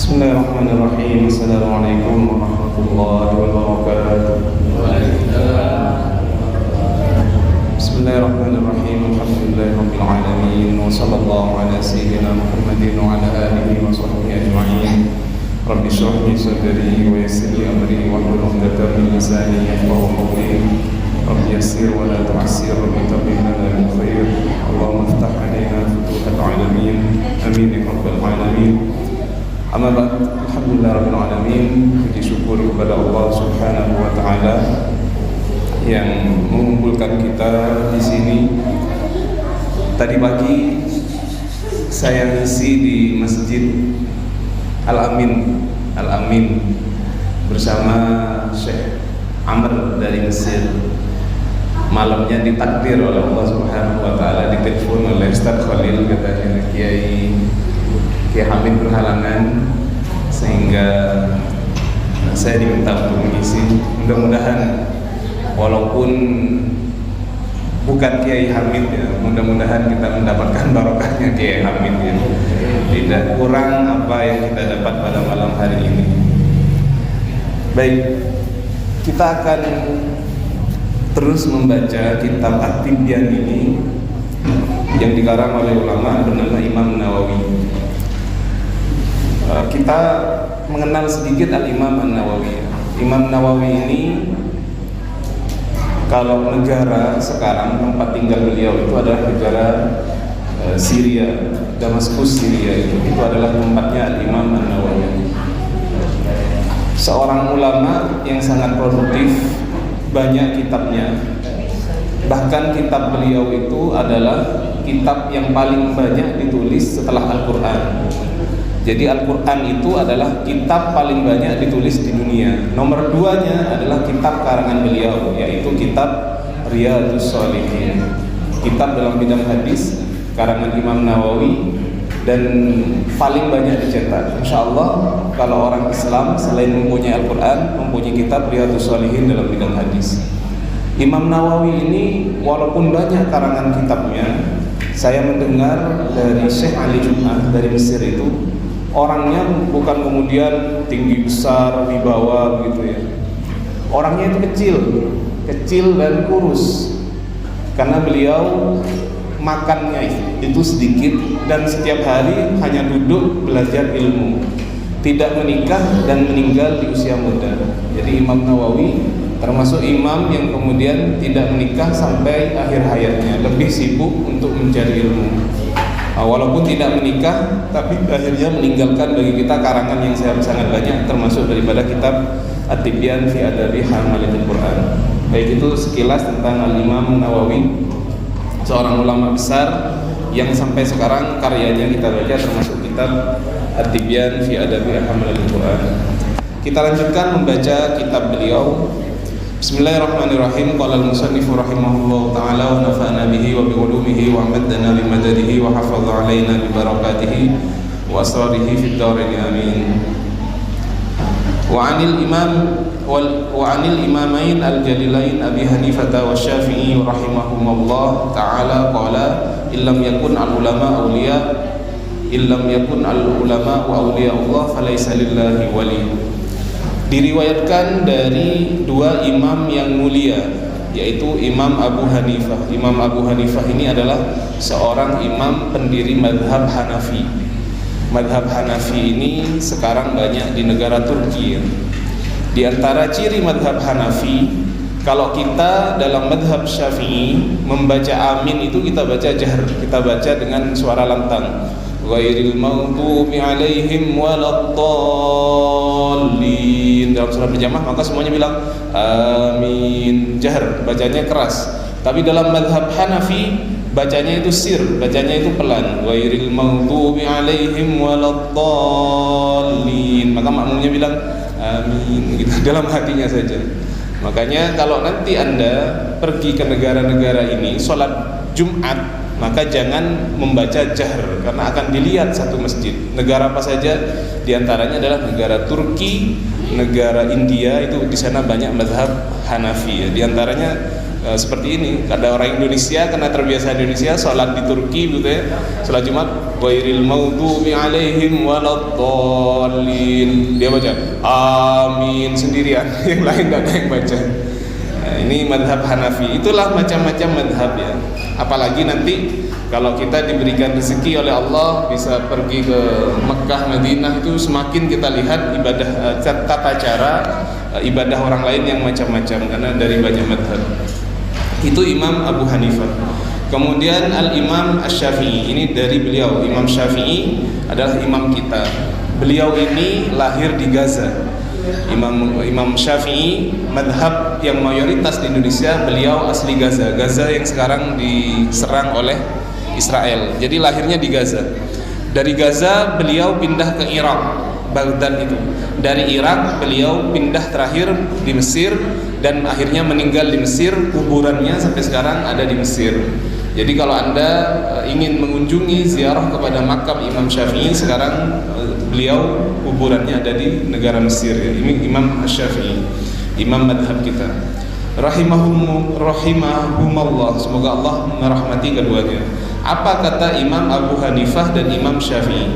Bismillahirrahmanirrahim. Assalamualaikum warahmatullahi wabarakatuh. Bismillahirrahmanirrahim. Alhamdulillahirabbil alamin wa sallallahu ala sayyidina Muhammadin wa ala alihi wa sahbihi ajma'in. Rabbi shrah li sadri wa yassir li amri wahlul 'uqdatam min lisani yafqahu qawli. Rabbi yassir wa la tu'assir wa taqim lana bil khair. Allahumma iftah 'alaina futuhat 'alamin. Amin ya rabbal alamin. Amma ba'd, alhamdulillah rabbil alamin. Puji syukur kepada Allah Subhanahu wa taala yang mengumpulkan kita di sini. Tadi pagi saya ngisi di Masjid Al-Amin bersama Syekh Amr dari Mesir. Malamnya ditakdir oleh Allah Subhanahu wa taala, ditelepon oleh Ustaz Khalil, katanya Kiai Hamid berhalangan, sehingga saya diminta untuk mengisi. Mudah-mudahan walaupun bukan Kiai Hamid ya, mudah-mudahan kita mendapatkan barokahnya Kiai Hamid ya. Tidak kurang apa yang kita dapat pada malam hari ini. Baik, kita akan terus membaca kitab At-Tibyan ini yang dikarang oleh ulama bernama Imam Nawawi. Kita mengenal sedikit Al-Imam An-Nawawi. Imam Nawawi ini, kalau negara sekarang tempat tinggal beliau itu adalah negara Syria, Damaskus, Syria. Itu adalah tempatnya Al-Imam An-Nawawi. Seorang ulama yang sangat produktif, banyak kitabnya. Bahkan kitab beliau itu adalah kitab yang paling banyak ditulis setelah Al-Quran. Jadi Al-Quran itu adalah kitab paling banyak ditulis di dunia. Nomor 2-nya adalah kitab karangan beliau, yaitu kitab Riyadhus Shalihin, kitab dalam bidang hadis karangan Imam Nawawi, dan paling banyak dicetak. Insya Allah kalau orang Islam selain mempunyai Al-Quran, mempunyai kitab Riyadhus Shalihin dalam bidang hadis. Imam Nawawi ini walaupun banyak karangan kitabnya, saya mendengar dari Syekh Ali Jum'ah dari Mesir itu, orangnya bukan kemudian tinggi besar, wibawa begitu ya. Orangnya itu kecil dan kurus, karena beliau makannya itu sedikit dan setiap hari hanya duduk belajar ilmu, tidak menikah dan meninggal di usia muda. Jadi Imam Nawawi termasuk imam yang kemudian tidak menikah sampai akhir hayatnya, lebih sibuk untuk mencari ilmu. Walaupun tidak menikah, tapi akhirnya meninggalkan bagi kita karangan yang sangat banyak, termasuk daripada kitab At-Tibyan fi Adabi Hamalatul Quran. Baik, itu sekilas tentang Al-Imam Nawawi, seorang ulama besar yang sampai sekarang karyanya kita baca, termasuk kitab At-Tibyan fi Adabi Hamalatul Quran. Kita lanjutkan membaca kitab beliau. Bismillahirrahmanirrahim. Qala al-musannifu rahimahullahu ta'ala wa nafa'na bihi wa bi ulumihi wa amaddana bi madadihi wa hafadha alaina bi barakatihi wa asrarihi fid dharain amin. Wa 'anil imamain al-jalilain Abi Hanifah wa Syafi'i rahimahumullah ta'ala qala illam yakun al-ulama awliya Allah falaysa lillahi wali. Diriwayatkan dari dua imam yang mulia, yaitu Imam Abu Hanifah. Imam Abu Hanifah ini adalah seorang imam pendiri madhab Hanafi. Madhab Hanafi ini sekarang banyak di negara Turki. Di antara ciri madhab Hanafi, kalau kita dalam madhab Syafi'i membaca amin itu kita baca jahr, kita baca dengan suara lantang. Ghairil maghdubi alaihim waladdallin. Dalam surah berjamaah maka semuanya bilang amin, jahr, bacanya keras. Tapi dalam madhab Hanafi bacanya itu sir, bacanya itu pelan. Ghairil maghdubi alaihim waladdallin. Maka makmumnya bilang amin gitu, dalam hatinya saja. Makanya kalau nanti Anda pergi ke negara-negara ini sholat Jumat, maka jangan membaca jahr, karena akan dilihat satu masjid. Negara apa saja? Di antaranya adalah negara Turki, negara India, itu di sana banyak mazhab Hanafi ya. Di antaranya seperti ini. Ada orang Indonesia karena terbiasa Indonesia sholat di Turki gitu ya, sholat Jumat ghairil maghdubi alaihim waladdallin, dia baca amin sendirian, yang lain tidak ada yang baca. Nah, ini madhab Hanafi. Itulah macam-macam madhab ya. Apalagi nanti kalau kita diberikan rezeki oleh Allah bisa pergi ke Mekah, Madinah, itu semakin kita lihat ibadah, tata cara ibadah orang lain yang macam-macam karena dari banyak madhab. Itu Imam Abu Hanifah. Kemudian Al-Imam Asy-Syafi'i, ini dari beliau. Imam Syafi'i adalah imam kita. Beliau ini lahir di Gaza. Imam Syafi'i madhab yang mayoritas di Indonesia, beliau asli Gaza. Gaza yang sekarang diserang oleh Israel. Jadi lahirnya di Gaza. Dari Gaza beliau pindah ke Irak, Baghdad itu. Dari Irak beliau pindah terakhir di Mesir dan akhirnya meninggal di Mesir. Kuburannya sampai sekarang ada di Mesir. Jadi kalau Anda ingin mengunjungi ziarah kepada makam Imam Syafi'i, sekarang beliau kuburannya ada di negara Mesir ya. Ini Imam Syafi'i, imam madhab kita. Rahimahumallah, semoga Allah merahmati keduanya. Apa kata Imam Abu Hanifah dan Imam Syafi'i?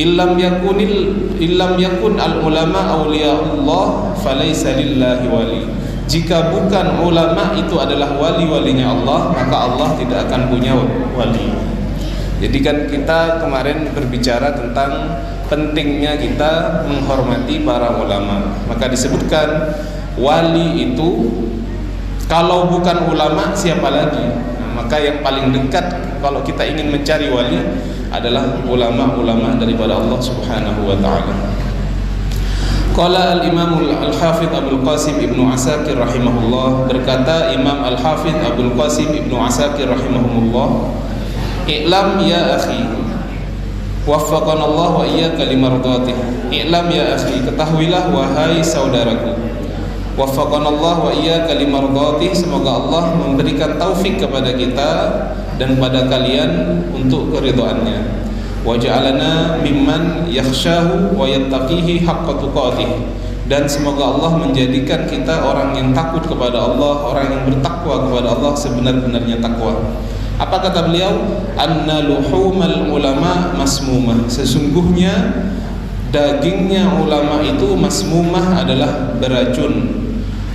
Illam yakun al ulama awliyaullah falaysa lillahi wali. Jika bukan ulama itu adalah wali-walinya Allah, maka Allah tidak akan punya wali. Jadi kan kita kemarin berbicara tentang pentingnya kita menghormati para ulama. Maka disebutkan wali itu kalau bukan ulama siapa lagi? Nah, maka yang paling dekat kalau kita ingin mencari wali adalah ulama-ulama daripada Allah Subhanahu wa taala. Qala al-Imam al-Hafidh Abdul Qasim Ibnu Asakir rahimahullah, berkata Imam al-Hafidh Abdul Qasim Ibnu Asakir rahimahumullah, "I'lam ya akhi, waffaqana Allah wa iyyaka limardhatih." I'lam ya akhi, ketahuilah wahai saudaraku, waffaqana Allah wa iyyaka limardhatih, semoga Allah memberikan taufik kepada kita dan pada kalian untuk keridhaannya. Wa ja'alana mimman yakhshahu wa yattaqihi haqqa tuqatih, dan semoga Allah menjadikan kita orang yang takut kepada Allah, orang yang bertakwa kepada Allah sebenar-benarnya takwa. Apa kata beliau? Anna luhumal ulama masmumah, sesungguhnya dagingnya ulama itu masmumah, adalah beracun.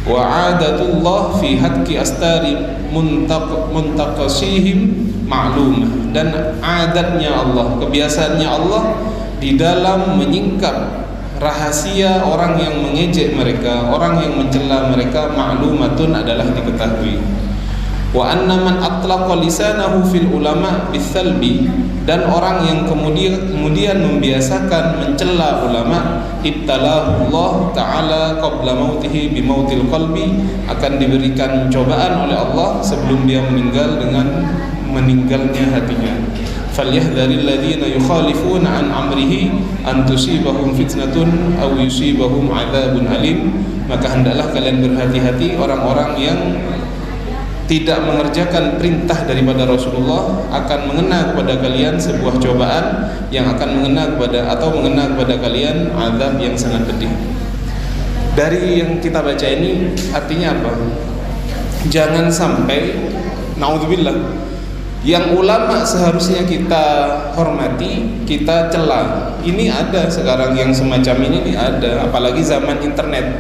Wa adatullah fi hadki astari muntaqasihim ma'lumah, dan adatnya Allah, kebiasaannya Allah di dalam menyingkap rahasia orang yang mengejek mereka, orang yang mencela mereka, ma'lumatun, adalah diketahui. Wa anna man atlaqa lisanahu fil ulama bithalbi, dan orang yang kemudian membiasakan mencela ulama, ibtalahu Allah taala qabla mautihi bimautil qalbi, akan diberikan cobaan oleh Allah sebelum dia meninggal dengan meninggalnya hatinya. Falyahdharil ladzina yukhalifuna an amrihi an tusibahum fitnatun aw yusibahum adzabun alim, maka hendaklah kalian berhati-hati orang-orang yang tidak mengerjakan perintah daripada Rasulullah, akan mengena kepada kalian sebuah cobaan yang akan mengena kepada kalian azab yang sangat pedih. Dari yang kita baca ini artinya apa? Jangan sampai, naudzubillah, yang ulama seharusnya kita hormati, kita cela. Ini ada sekarang yang semacam ini ada, apalagi zaman internet.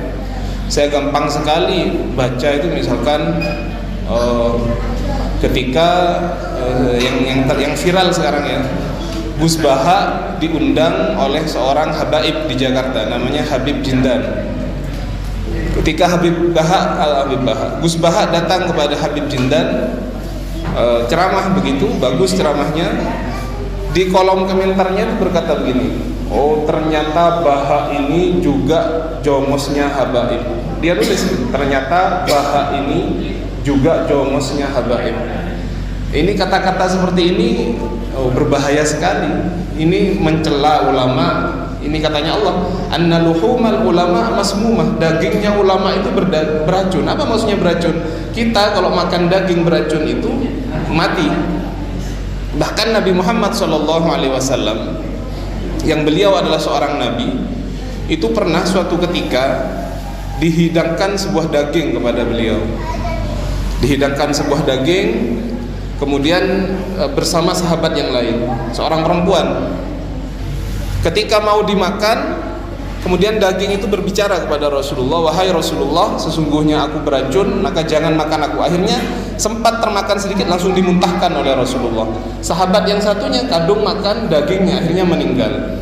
Saya gampang sekali baca itu, misalkan ketika yang viral sekarang ya, Gus Baha diundang oleh seorang habaib di Jakarta, namanya Habib Jindan. Ketika Gus Baha datang kepada Habib Jindan, ceramah begitu bagus ceramahnya, di kolom komentarnya itu berkata begini, oh ternyata Baha ini juga jomosnya habaib. Dia tulis, ternyata Baha ini juga jomosnya habaib. Ini kata-kata seperti ini berbahaya sekali. Ini mencela ulama. Ini katanya Allah, anna luhumal ulama masmumah, dagingnya ulama itu beracun. Apa maksudnya beracun? Kita kalau makan daging beracun itu mati. Bahkan Nabi Muhammad SAW, yang beliau adalah seorang nabi, itu pernah suatu ketika dihidangkan sebuah daging kepada beliau. Dihidangkan sebuah daging, kemudian bersama sahabat yang lain, seorang perempuan. Ketika mau dimakan, kemudian daging itu berbicara kepada Rasulullah, "Wahai Rasulullah, sesungguhnya aku beracun, maka jangan makan aku." Akhirnya sempat termakan sedikit, langsung dimuntahkan oleh Rasulullah. Sahabat yang satunya kadung makan dagingnya, akhirnya meninggal.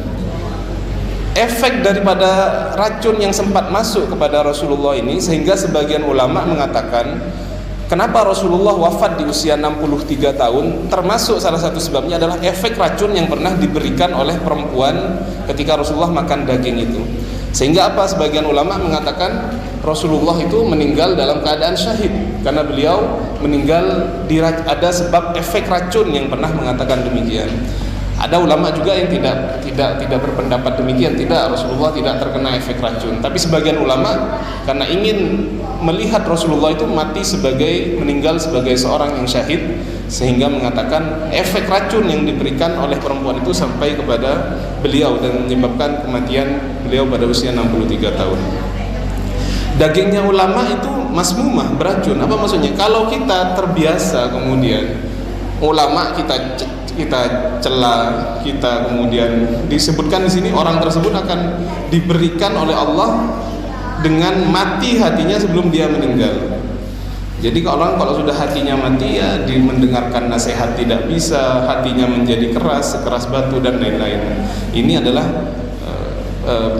Efek daripada racun yang sempat masuk kepada Rasulullah ini, sehingga sebagian ulama mengatakan kenapa Rasulullah wafat di usia 63 tahun, termasuk salah satu sebabnya adalah efek racun yang pernah diberikan oleh perempuan ketika Rasulullah makan daging itu. Sehingga apa? Sebagian ulama mengatakan Rasulullah itu meninggal dalam keadaan syahid, karena beliau meninggal ada sebab efek racun yang pernah mengatakan demikian. Ada ulama juga yang tidak berpendapat demikian, tidak, Rasulullah tidak terkena efek racun. Tapi sebagian ulama karena ingin melihat Rasulullah itu meninggal sebagai seorang yang syahid, sehingga mengatakan efek racun yang diberikan oleh perempuan itu sampai kepada beliau dan menyebabkan kematian beliau pada usia 63 tahun. Dagingnya ulama itu masmumah, beracun. Apa maksudnya? Kalau kita terbiasa kemudian ulama kita cela, kita kemudian disebutkan di sini orang tersebut akan diberikan oleh Allah dengan mati hatinya sebelum dia meninggal. Jadi kalau sudah hatinya mati, ya mendengarkan nasihat tidak bisa, hatinya menjadi keras, sekeras batu dan lain-lain. Ini adalah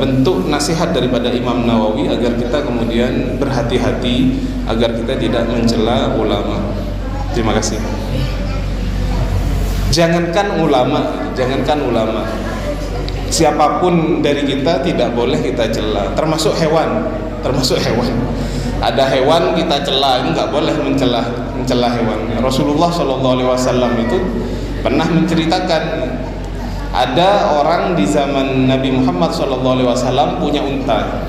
bentuk nasihat daripada Imam Nawawi agar kita kemudian berhati-hati, agar kita tidak mencela ulama. Terima kasih. Jangankan ulama, siapapun dari kita tidak boleh kita cela, termasuk hewan. Ada hewan kita cela, ini nggak boleh mencela hewan. Rasulullah SAW itu pernah menceritakan, ada orang di zaman Nabi Muhammad SAW punya unta.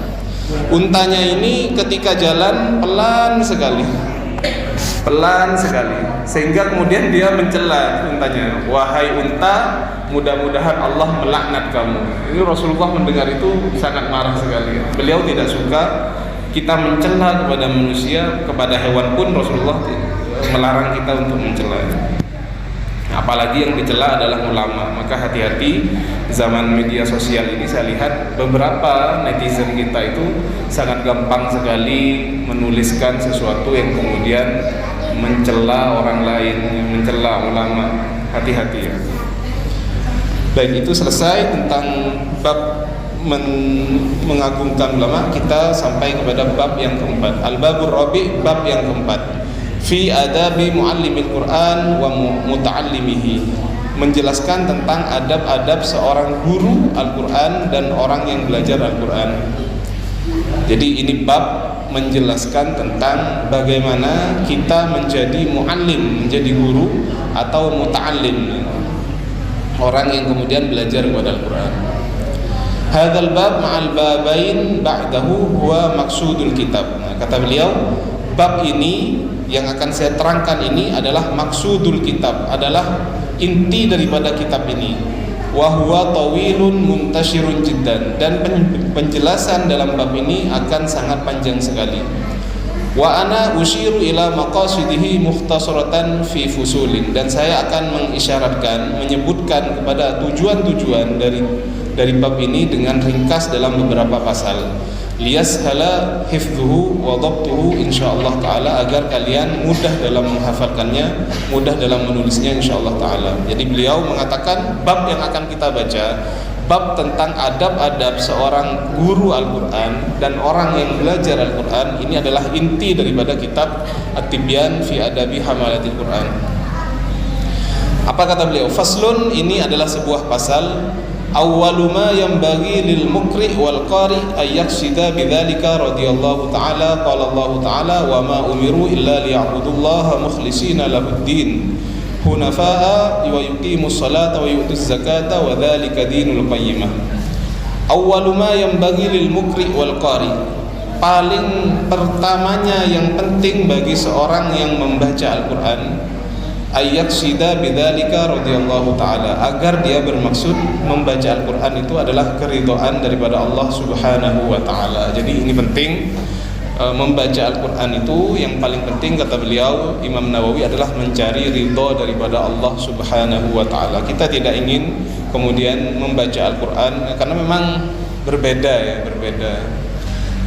Untanya ini ketika jalan pelan sekali, sehingga kemudian dia mencela untanya, "Wahai unta, mudah-mudahan Allah melaknat kamu." Ini Rasulullah mendengar itu sangat marah sekali. Beliau tidak suka kita mencela kepada manusia, kepada hewan pun Rasulullah melarang kita untuk mencela. Apalagi yang dicela adalah ulama. Maka hati-hati, zaman media sosial ini saya lihat beberapa netizen kita itu sangat gampang sekali menuliskan sesuatu yang kemudian mencela orang lain, mencela ulama. Hati-hati ya. Baik, itu selesai tentang bab mengagungkan ulama. Kita sampai kepada bab yang keempat, Al-Babur Rabi', bab yang keempat, fi adabi muallimil Quran wa muta'allimihi, menjelaskan tentang adab-adab seorang guru Al-Quran dan orang yang belajar Al-Quran. Jadi ini bab menjelaskan tentang bagaimana kita menjadi muallim, menjadi guru atau muta'allim, orang yang kemudian belajar kepada Al-Quran. Hadzal bab ma'al babain ba'dahu huwa maksudul kitab. Nah, kata beliau, bab ini yang akan saya terangkan ini adalah maksudul kitab, adalah inti daripada kitab ini. Wa huwa tawilun muntashirun jiddan, dan penjelasan dalam bab ini akan sangat panjang sekali. Wa ana usyiru ila maqasidihi mukhtasaratan fi fusulin, dan saya akan mengisyaratkan, menyebutkan kepada tujuan-tujuan dari bab ini dengan ringkas dalam beberapa pasal. Liyashala hifdhuhu wa dhabtuhu insyaallah taala, agar kalian mudah dalam menghafalkannya, mudah dalam menulisnya insyaallah taala. Jadi beliau mengatakan bab yang akan kita baca, bab tentang adab-adab seorang guru Al-Qur'an dan orang yang belajar Al-Qur'an, ini adalah inti daripada kitab At-Tibyan fi Adabi Hamalatil Qur'an. Apa kata beliau? Faslun, ini adalah sebuah pasal. Awwalu ma yanbaghi lil mukri wal qari ay yaqsida bidzalika radhiyallahu ta'ala qala Allah ta'ala wa ma umiru illa liya'budullaha mukhlishina lahuddin hunafa'a wa yuqimus salata wa yu'tuz zakata wa dzalika dinul qayyimah. Awwalu ma yanbaghi lil mukri wal qari, paling pertamanya yang penting bagi seorang yang membaca Al-Qur'an, ayat sida bidzalika radhiyallahu taala, agar dia bermaksud membaca Al-Qur'an itu adalah keridhaan daripada Allah Subhanahu wa taala. Jadi ini penting, membaca Al-Quran itu yang paling penting, kata beliau Imam Nawawi, adalah mencari ridho daripada Allah Subhanahu wa ta'ala. Kita tidak ingin kemudian membaca Al-Quran karena memang berbeda.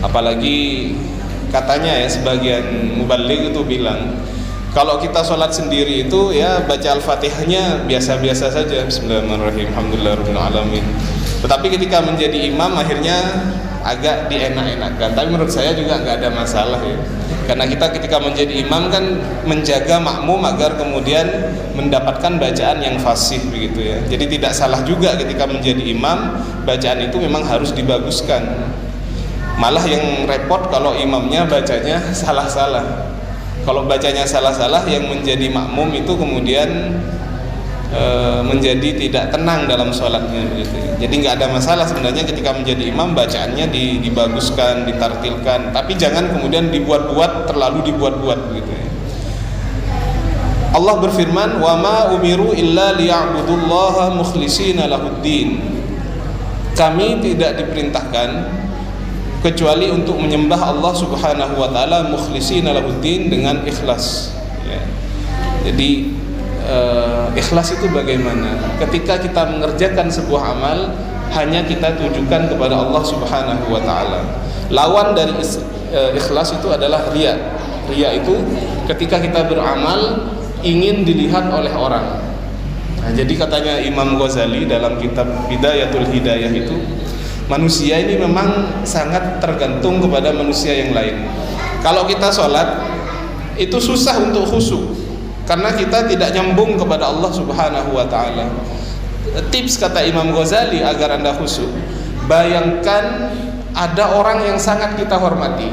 Apalagi katanya ya, sebagian mubaligh itu bilang kalau kita sholat sendiri itu ya baca Al-Fatihahnya biasa-biasa saja, Bismillahirrahmanirrahim, Alhamdulillahirabbil alamin. Tetapi ketika menjadi imam akhirnya agak dienak-enakan. Tapi menurut saya juga nggak ada masalah ya, karena kita ketika menjadi imam kan menjaga makmum agar kemudian mendapatkan bacaan yang fasih begitu ya. Jadi tidak salah juga ketika menjadi imam, bacaan itu memang harus dibaguskan. Malah yang repot kalau imamnya bacanya salah-salah. Kalau bacanya salah-salah, yang menjadi makmum itu kemudian menjadi tidak tenang dalam sholatnya begitu. Jadi nggak ada masalah sebenarnya ketika menjadi imam, bacaannya dibaguskan, ditartilkan, tapi jangan kemudian dibuat-buat, terlalu dibuat-buat begitu ya. Allah berfirman, wa ma umiru illa liya'budullaha mukhlishina lahuddin. Kami tidak diperintahkan kecuali untuk menyembah Allah Subhanahu wa taala mukhlishina lahuddin, dengan ikhlas ya. Jadi ikhlas itu bagaimana? Ketika kita mengerjakan sebuah amal, hanya kita tujukan kepada Allah Subhanahu wa ta'ala. Lawan dari ikhlas itu adalah riya. Riya itu ketika kita beramal ingin dilihat oleh orang. Nah, jadi katanya Imam Ghazali dalam kitab Bidayatul Hidayah itu, manusia ini memang sangat tergantung kepada manusia yang lain. Kalau kita sholat itu susah untuk khusyuk karena kita tidak nyambung kepada Allah Subhanahu wa ta'ala. Tips kata Imam Ghazali agar Anda khusyuk, bayangkan ada orang yang sangat kita hormati,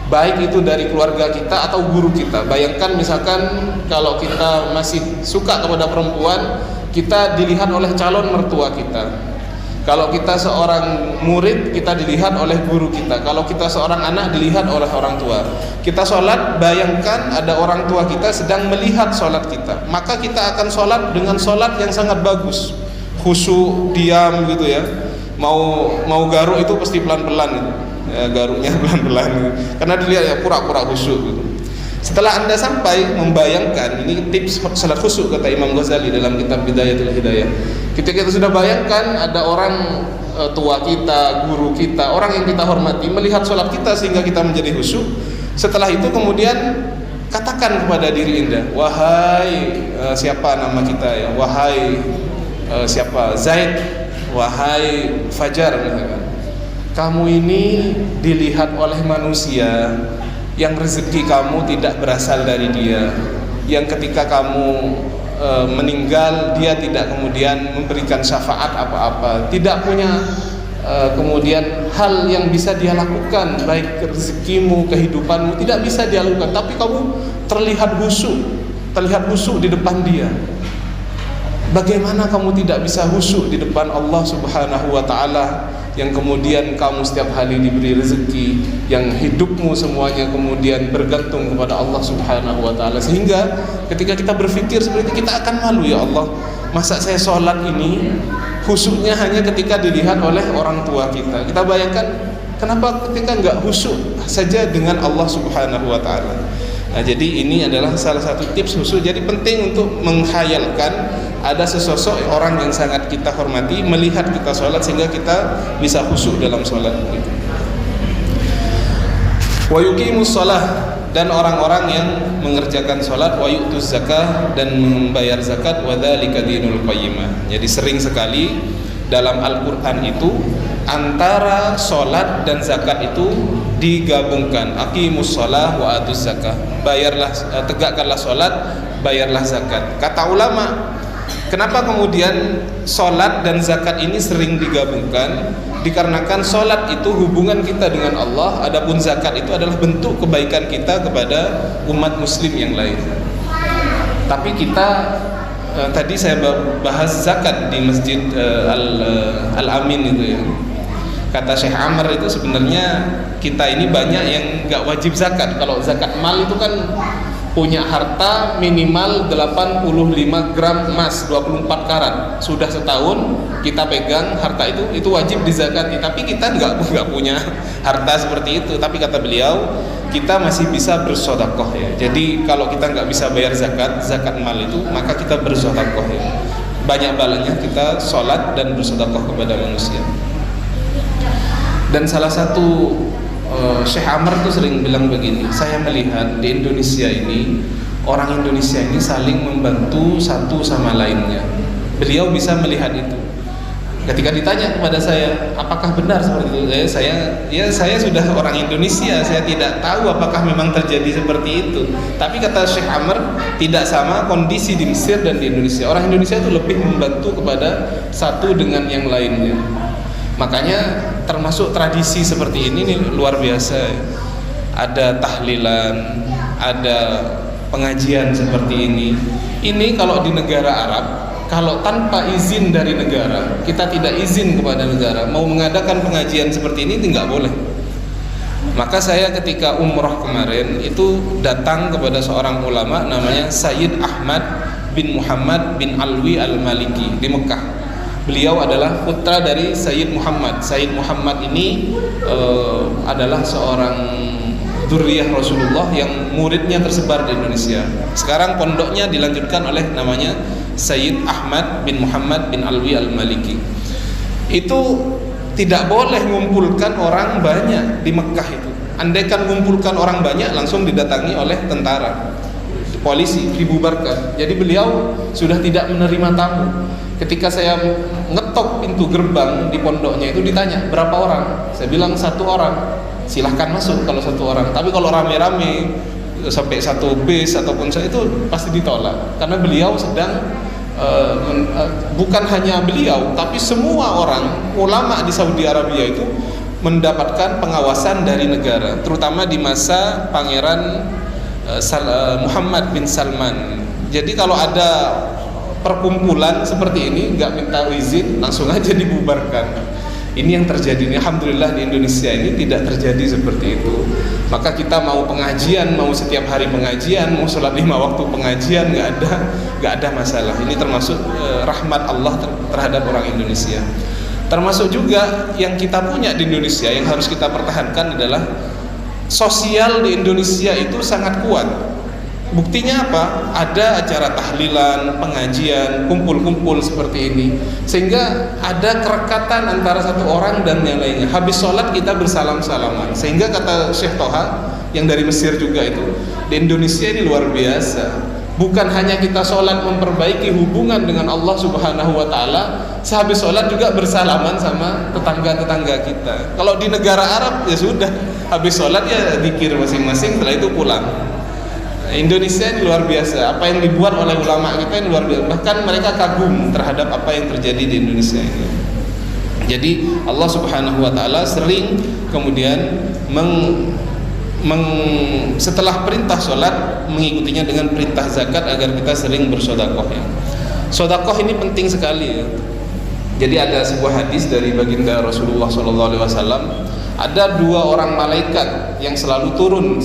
baik itu dari keluarga kita atau guru kita. Bayangkan misalkan kalau kita masih suka kepada perempuan, kita dilihat oleh calon mertua kita. Kalau kita seorang murid, kita dilihat oleh guru kita. Kalau kita seorang anak, dilihat oleh orang tua. Kita sholat, bayangkan ada orang tua kita sedang melihat sholat kita. Maka kita akan sholat dengan sholat yang sangat bagus, khusyuk, diam gitu ya. Mau garuk itu pasti pelan-pelan gitu. Ya, garuknya pelan-pelan gitu. Karena dilihat ya pura-pura khusyuk gitu. Setelah Anda sampai membayangkan, ini tips salat khusyuk kata Imam Ghazali dalam kitab Bidayatul Hidayah. Ketika kita sudah bayangkan ada orang tua kita, guru kita, orang yang kita hormati melihat sholat kita sehingga kita menjadi khusyuk. Setelah itu kemudian katakan kepada diri Anda, wahai siapa nama kita ya, wahai siapa, Zaid, wahai Fajar misalkan, kamu ini dilihat oleh manusia yang rezeki kamu tidak berasal dari dia, yang ketika kamu meninggal dia tidak kemudian memberikan syafaat apa-apa, tidak punya kemudian hal yang bisa dia lakukan, baik rezekimu, kehidupanmu tidak bisa dia lakukan, tapi kamu terlihat khusyuk di depan dia. Bagaimana kamu tidak bisa khusyuk di depan Allah Subhanahu wa ta'ala, yang kemudian kamu setiap hari diberi rezeki, yang hidupmu semuanya kemudian bergantung kepada Allah Subhanahu wa ta'ala, sehingga ketika kita berpikir seperti itu kita akan malu, ya Allah, masa saya sholat ini khusyuknya hanya ketika dilihat oleh orang tua kita. Kita bayangkan kenapa ketika enggak khusyuk saja dengan Allah Subhanahu wa ta'ala. Nah, jadi ini adalah salah satu tips khusyuk. Jadi penting untuk menghayalkan ada sesosok orang yang sangat kita hormati melihat kita sholat sehingga kita bisa khusyuk dalam sholat. Wa yuqimus shalah, dan orang-orang yang mengerjakan sholat, wa yu'tuz zakah, dan membayar zakat, wa dzalika dinul qayyimah. Jadi sering sekali dalam Al-Quran itu antara sholat dan zakat itu digabungkan. Aqimus shalah wa atuz zakah. Bayarlah, tegakkanlah sholat, bayarlah zakat. Kata ulama, kenapa kemudian sholat dan zakat ini sering digabungkan? Dikarenakan sholat itu hubungan kita dengan Allah, adapun zakat itu adalah bentuk kebaikan kita kepada umat muslim yang lain. Tapi kita tadi saya bahas zakat di Masjid Al-Amin itu ya. Kata Syekh Amr itu sebenarnya kita ini banyak yang gak wajib zakat. Kalau zakat mal itu kan punya harta minimal 85 gram emas 24 karat, sudah setahun kita pegang harta itu wajib dizakati. Tapi kita nggak punya harta seperti itu, tapi kata beliau kita masih bisa bersedekah ya. Jadi kalau kita nggak bisa bayar zakat mal itu, maka kita bersedekah ya. Banyak balanya kita sholat dan bersedekah kepada manusia. Dan salah satu Syekh Amr tuh sering bilang begini, saya melihat di Indonesia ini, orang Indonesia ini saling membantu satu sama lainnya. Beliau bisa melihat itu. Ketika ditanya kepada saya, apakah benar seperti itu? Saya sudah orang Indonesia, saya tidak tahu apakah memang terjadi seperti itu. Tapi kata Syekh Amr, tidak sama kondisi di Mesir dan di Indonesia. Orang Indonesia itu lebih membantu kepada satu dengan yang lainnya. Makanya termasuk tradisi seperti ini luar biasa. Ada tahlilan, ada pengajian seperti ini. Ini kalau di negara Arab, kalau tanpa izin dari negara, kita tidak izin kepada negara mau mengadakan pengajian seperti ini, tidak boleh. Maka saya ketika umroh kemarin itu datang kepada seorang ulama namanya Sayyid Ahmad bin Muhammad bin Alwi al-Maliki di Mekah. Beliau adalah putra dari Sayyid Muhammad. Sayyid Muhammad ini adalah seorang dzurriyyah Rasulullah yang muridnya tersebar di Indonesia. Sekarang pondoknya dilanjutkan oleh namanya Sayyid Ahmad bin Muhammad bin Alwi al-Maliki. Itu tidak boleh mengumpulkan orang banyak di Mekah itu. Andaikan mengumpulkan orang banyak langsung didatangi oleh tentara, polisi, dibubarkan. Jadi beliau sudah tidak menerima tamu. Ketika saya ngetok pintu gerbang di pondoknya itu ditanya berapa orang, saya bilang 1 orang, silahkan masuk kalau 1 orang. Tapi kalau rame-rame sampai 1 bis ataupun itu pasti ditolak, karena beliau sedang bukan hanya beliau, tapi semua orang ulama di Saudi Arabia itu mendapatkan pengawasan dari negara, terutama di masa Pangeran Muhammad bin Salman. Jadi kalau ada perkumpulan seperti ini nggak minta izin langsung aja dibubarkan. Ini yang terjadi ini. Alhamdulillah di Indonesia ini tidak terjadi seperti itu. Maka kita mau pengajian, mau setiap hari pengajian, mau sholat 5 waktu pengajian, nggak ada masalah. Ini termasuk rahmat Allah terhadap orang Indonesia. Termasuk juga yang kita punya di Indonesia yang harus kita pertahankan adalah sosial di Indonesia itu sangat kuat. Buktinya apa? Ada acara tahlilan, pengajian, kumpul-kumpul seperti ini, sehingga ada kerekatan antara satu orang dan yang lainnya. Habis sholat kita bersalam-salaman. Sehingga kata Syekh Toha yang dari Mesir juga itu, di Indonesia ini luar biasa. Bukan hanya kita sholat memperbaiki hubungan dengan Allah Subhanahu wa Ta'ala, sehabis sholat juga bersalaman sama tetangga-tetangga kita. Kalau di negara Arab ya sudah, habis sholat ya zikir masing-masing, setelah itu pulang. Indonesia ini luar biasa, apa yang dibuat oleh ulama kita ini luar biasa. Bahkan mereka kagum terhadap apa yang terjadi di Indonesia ini. Jadi Allah Subhanahu wa Ta'ala sering kemudian setelah perintah sholat mengikutinya dengan perintah zakat agar kita sering bersedekah ya. Sedekah ini penting sekali ya. Jadi ada sebuah hadis dari baginda Rasulullah SAW, ada 2 orang malaikat yang selalu turun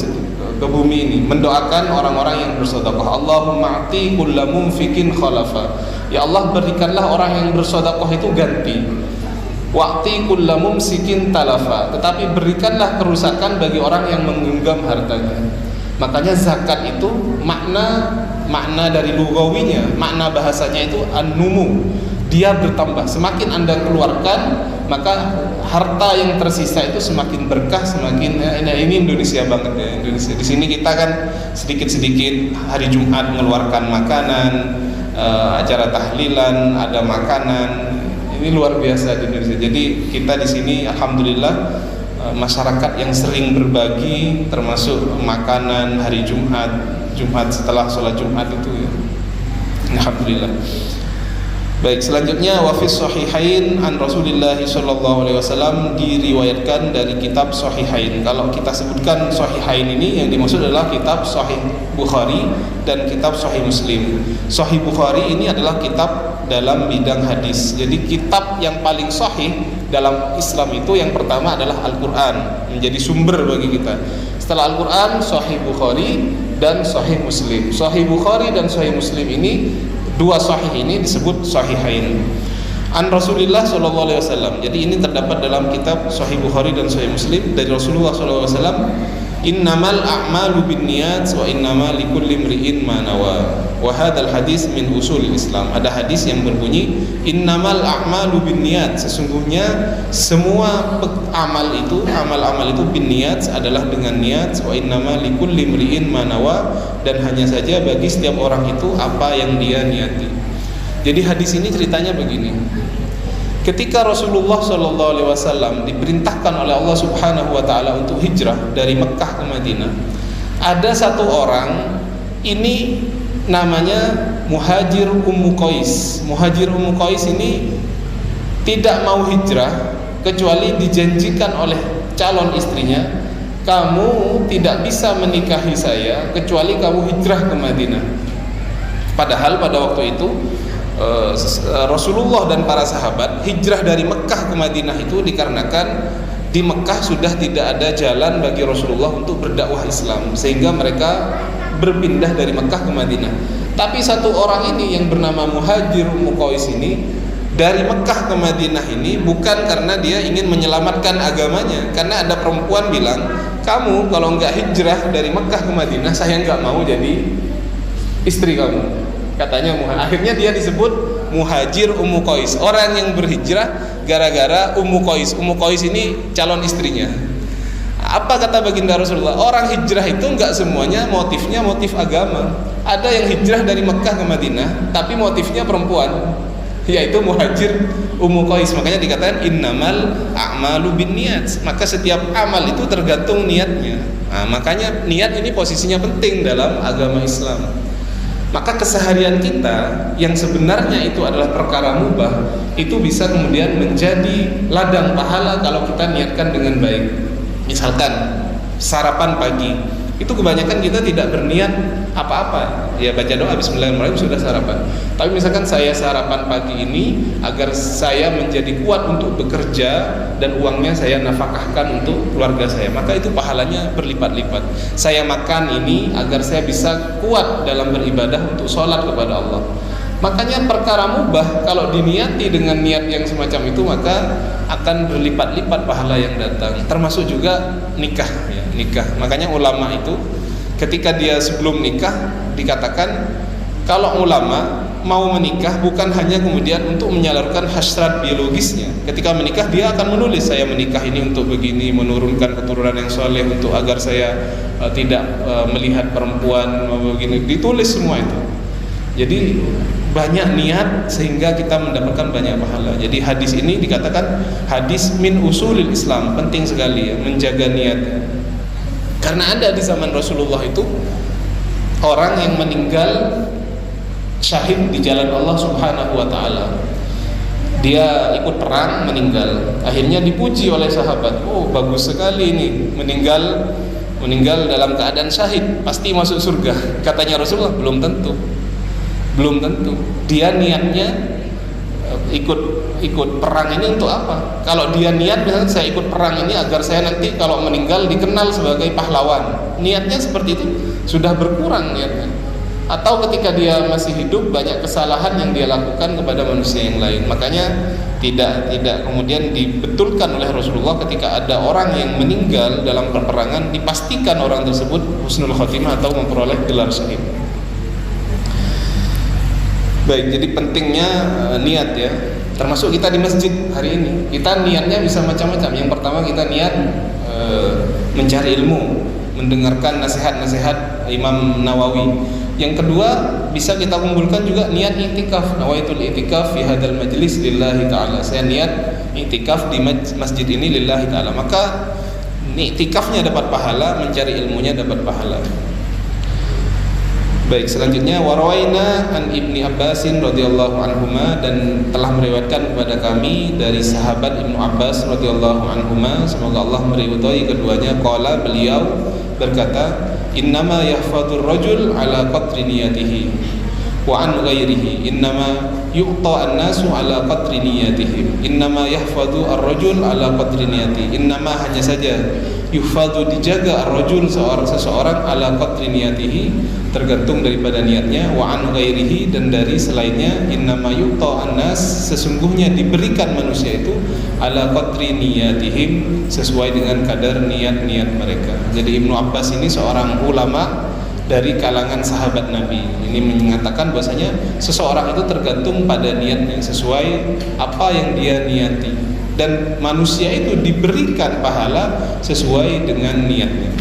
ke bumi ini mendoakan orang-orang yang bersedekah. Allahumma a'ti kulla munfikin khalafa. Ya Allah, berikanlah orang yang bersedekah itu ganti. Wa'ti kulla mumsikin talafa. Tetapi berikanlah kerusakan bagi orang yang menggenggam hartanya. Makanya zakat itu makna dari lugawinya, makna bahasanya itu an-numu. Dia bertambah. Semakin Anda keluarkan, maka harta yang tersisa itu semakin berkah, semakin ini Indonesia banget ya. Indonesia di sini kita kan sedikit-sedikit hari Jumat mengeluarkan makanan, acara tahlilan ada makanan. Ini luar biasa di Indonesia. Jadi kita di sini alhamdulillah masyarakat yang sering berbagi, termasuk makanan hari Jumat setelah sholat Jumat itu ya. Alhamdulillah. Baik, selanjutnya wa fis sahihain an Rasulillah sallallahu alaihi wasallam, diriwayatkan dari kitab Sahihain. Kalau kita sebutkan Sahihain ini yang dimaksud adalah kitab Sahih Bukhari dan kitab Sahih Muslim. Sahih Bukhari ini adalah kitab dalam bidang hadis. Jadi kitab yang paling sahih dalam Islam itu yang pertama adalah Al-Qur'an, menjadi sumber bagi kita. Setelah Al-Quran, Sahih Bukhari dan Sahih Muslim. Sahih Bukhari dan Sahih Muslim ini, dua sahih ini disebut sahihain. An Rasulillah sallallahu alaihi wasallam. Jadi ini terdapat dalam kitab Sahih Bukhari dan Sahih Muslim dari Rasulullah sallallahu alaihi wasallam, innamal a'malu binniyat wa innamal likulli imri'in ma nawa. Wa hadzal hadis min usulil Islam. Ada hadis yang berbunyi innamal a'malu binniyat, sesungguhnya semua amal-amal itu binniyat adalah dengan niat, wa innamal likulli imri'in ma nawa, dan hanya saja bagi setiap orang itu apa yang dia niati. Jadi hadis ini ceritanya begini. Ketika Rasulullah SAW diperintahkan oleh Allah Subhanahu Wa Taala untuk hijrah dari Mekah ke Madinah, ada satu orang, ini namanya Muhajir Ummu Qais. Muhajir Ummu Qais ini tidak mau hijrah kecuali dijanjikan oleh calon istrinya, kamu tidak bisa menikahi saya kecuali kamu hijrah ke Madinah. Padahal pada waktu itu Rasulullah dan para sahabat hijrah dari Mekah ke Madinah itu dikarenakan di Mekah sudah tidak ada jalan bagi Rasulullah untuk berdakwah Islam, sehingga mereka berpindah dari Mekah ke Madinah. Tapi satu orang ini yang bernama Muhajir Ummu Qais ini dari Mekah ke Madinah ini bukan karena dia ingin menyelamatkan agamanya, karena ada perempuan bilang, kamu kalau nggak hijrah dari Mekah ke Madinah, saya nggak mau jadi istri kamu, katanya. Akhirnya dia disebut Muhajir Ummu Qais, orang yang berhijrah gara-gara Ummu Qais. Ummu Qais ini calon istrinya. Apa kata baginda Rasulullah? Orang hijrah itu enggak semuanya motifnya motif agama. Ada yang hijrah dari Mekah ke Madinah tapi motifnya perempuan, yaitu Muhajir Ummu Qais. Makanya dikatakan innamal a'malu binniyat. Maka setiap amal itu tergantung niatnya. Nah, makanya niat ini posisinya penting dalam agama Islam. Maka keseharian kita yang sebenarnya itu adalah perkara mubah, itu bisa kemudian menjadi ladang pahala kalau kita niatkan dengan baik. Misalkan sarapan pagi, itu kebanyakan kita tidak berniat apa-apa, ya baca doa bismillahirrahmanirrahim sudah sarapan. Tapi misalkan saya sarapan pagi ini agar saya menjadi kuat untuk bekerja dan uangnya saya nafkahkan untuk keluarga saya, maka itu pahalanya berlipat-lipat. Saya makan ini agar saya bisa kuat dalam beribadah untuk sholat kepada Allah. Makanya perkara mubah kalau diniati dengan niat yang semacam itu, maka akan berlipat-lipat pahala yang datang. Termasuk juga nikah, ya, nikah. Makanya ulama itu ketika dia sebelum nikah dikatakan, kalau ulama mau menikah bukan hanya kemudian untuk menyalurkan hasrat biologisnya. Ketika menikah dia akan menulis, saya menikah ini untuk begini, menurunkan keturunan yang soleh, untuk agar saya tidak melihat perempuan begini, ditulis semua itu. Jadi banyak niat sehingga kita mendapatkan banyak pahala. Jadi hadis ini dikatakan hadis min usulil Islam, penting sekali ya menjaga niat. Karena ada di zaman Rasulullah itu orang yang meninggal syahid di jalan Allah Subhanahu wa taala. Dia ikut perang, meninggal. Akhirnya dipuji oleh sahabat. Oh, bagus sekali ini, meninggal dalam keadaan syahid, pasti masuk surga. Katanya Rasulullah, belum tentu. Dia niatnya ikut perang ini untuk apa? Kalau dia niat misalnya saya ikut perang ini agar saya nanti kalau meninggal dikenal sebagai pahlawan, niatnya seperti itu sudah berkurang niatnya. Atau ketika dia masih hidup banyak kesalahan yang dia lakukan kepada manusia yang lain. Makanya tidak kemudian dibetulkan oleh Rasulullah ketika ada orang yang meninggal dalam peperangan, dipastikan orang tersebut husnul khotimah atau memperoleh gelar syahid. Baik, jadi pentingnya niat ya. Termasuk kita di masjid hari ini, kita niatnya bisa macam-macam. Yang pertama kita niat mencari ilmu, mendengarkan nasihat-nasihat Imam Nawawi. Yang kedua bisa kita kumpulkan juga niat i'tikaf, nawaitul i'tikaf fi hadzal majlis lillahi ta'ala. Saya niat i'tikaf di masjid ini lillahi ta'ala. Maka i'tikafnya dapat pahala, mencari ilmunya dapat pahala. Baik, selanjutnya warawaina an Ibni Abbasin radhiyallahu anhuma, dan telah meriwayatkan kepada kami dari sahabat Ibnu Abbas radhiyallahu anhuma, semoga Allah meridhai keduanya, qala, beliau berkata, innama yahfadur rajul ala qadri niyatihi wa an ghairihi, innama yu'ta an-nasu ala qadri niyatihim. Innama yahfadhu ar-rajul ala qadri niyati. Innama hanya saja yuhfadhu dijaga ar-rajul seseorang ala qadri niyatihi, tergantung daripada niatnya, wa an ghairihi, dan dari selainnya. Innama yu'ta an-nas, sesungguhnya diberikan manusia itu ala qadri niyatihim, sesuai dengan kadar niat-niat mereka. Jadi Ibnu Abbas ini seorang ulama dari kalangan sahabat Nabi. Ini mengatakan bahwasanya seseorang itu tergantung pada niatnya, sesuai apa yang dia niati, dan manusia itu diberikan pahala sesuai dengan niatnya.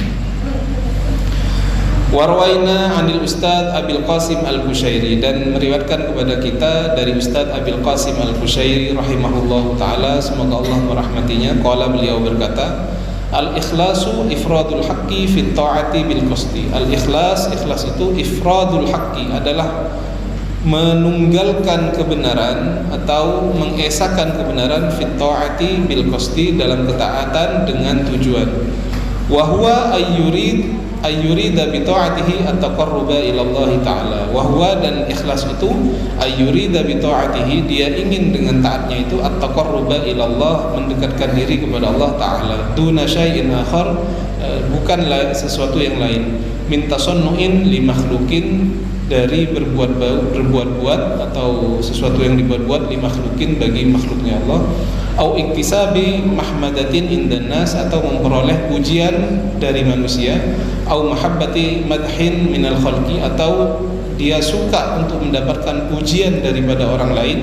Warwaina anil Ustadz Abil Qasim Al-Qushairi, dan meriwayatkan kepada kita dari Ustadz Abil Qasim Al-Qushairi rahimahullahu taala, semoga Allah merahmatinya. Qala, beliau berkata, al-ikhlasu ifradul haqqi fit ta'ati bil qasdi. Al-ikhlas, ikhlas itu ifradul haqqi, adalah menunggalkan kebenaran atau mengesahkan kebenaran fit ta'ati bil qasdi, dalam ketaatan dengan tujuan. Wa huwa ayyurida bi ta'atihi at-taqarruba ila Allah taala. Wa huwa, dan ikhlas itu ayyurida bi ta'atihi, dia ingin dengan taatnya itu at-taqarruba ila Allah, mendekatkan diri kepada Allah taala. Duna syai'in akhar, bukanlah sesuatu yang lain. Min tasannu'in li makhluqin, dari berbuat-buat atau sesuatu yang dibuat-buat, li makhluqin, bagi makhluknya Allah. Au iktisabi mahmadatin indan nas, atau memperoleh pujian dari manusia. Au mahabbati madhin minal khalqi, atau dia suka untuk mendapatkan pujian daripada orang lain.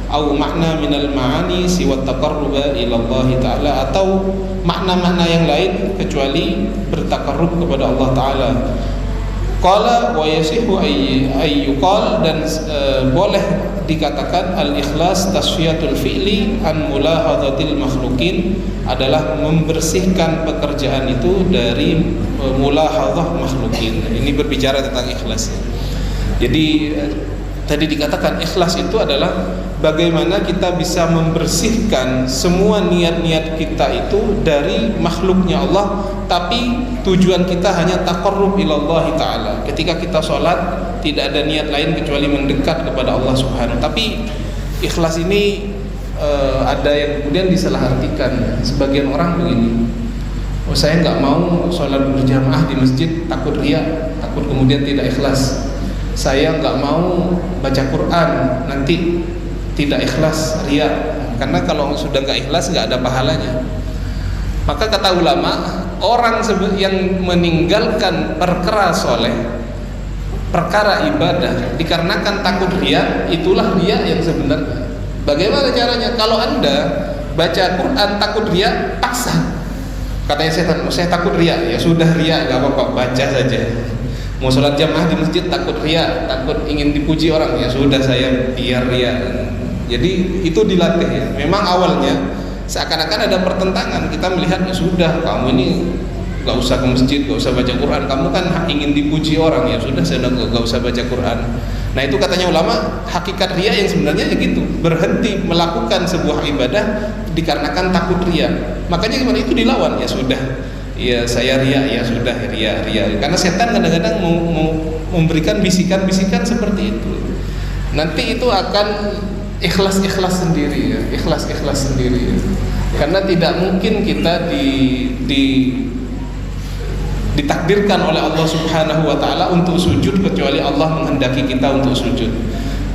Au makna minal ma'ani siwa taqarruba ila Allah taala, atau makna-makna yang lain kecuali bertakarrub kepada Allah taala. Qala wa yasihu ayyuqal, dan boleh dikatakan al-ikhlas tasfiyatul fi'li an mulahadzatil makhluqin, adalah membersihkan pekerjaan itu dari mulahadzah makhluqin. Ini berbicara tentang ikhlas. Jadi tadi dikatakan ikhlas itu adalah bagaimana kita bisa membersihkan semua niat-niat kita itu dari makhluknya Allah, tapi tujuan kita hanya taqarrub ilallah ta'ala. Ketika kita sholat, tidak ada niat lain kecuali mendekat kepada Allah subhanahu. Tapi ikhlas ini ada yang kemudian disalahartikan. Sebagian orang begini, oh saya nggak mau sholat berjamaah di masjid, takut riya, takut kemudian tidak ikhlas. Saya nggak mau baca Quran, nanti tidak ikhlas, riya. Karena kalau sudah nggak ikhlas, nggak ada pahalanya. Maka kata ulama, orang yang meninggalkan perkara soleh, perkara ibadah, dikarenakan takut riya, itulah riya yang sebenarnya. Bagaimana caranya? Kalau Anda baca Quran takut riya, paksa. Katanya setan, oh, saya takut riya, ya sudah riya, nggak apa-apa, baca saja. Mau sholat jamaah di masjid takut riya, takut ingin dipuji orang, ya sudah saya biar riya. Jadi itu dilatih ya. Memang awalnya seakan-akan ada pertentangan. Kita melihat, ya sudah, kamu ini gak usah ke masjid, gak usah baca Quran, kamu kan ingin dipuji orang, ya sudah saya gak usah baca Quran. Nah itu katanya ulama, hakikat riya yang sebenarnya ya gitu, berhenti melakukan sebuah ibadah dikarenakan takut riya. Makanya gimana, itu dilawan, ya sudah, ya saya riya, ya sudah riya. Karena setan kadang-kadang mau memberikan bisikan-bisikan seperti itu. Nanti itu akan ikhlas sendiri ya, ikhlas sendiri ya. Karena tidak mungkin kita ditakdirkan oleh Allah Subhanahu wa taala untuk sujud kecuali Allah menghendaki kita untuk sujud.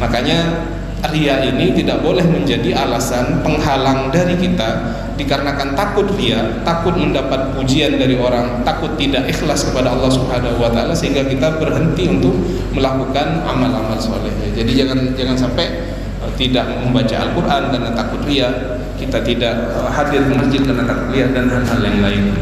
Makanya riya ini tidak boleh menjadi alasan penghalang dari kita, dikarenakan takut riya, takut mendapat pujian dari orang, takut tidak ikhlas kepada Allah Subhanahu wa taala, sehingga kita berhenti untuk melakukan amal-amal soleh. Jadi jangan sampai tidak membaca Al-Quran karena takut riya, kita tidak hadir ke masjid karena takut riya, dan hal-hal yang lain.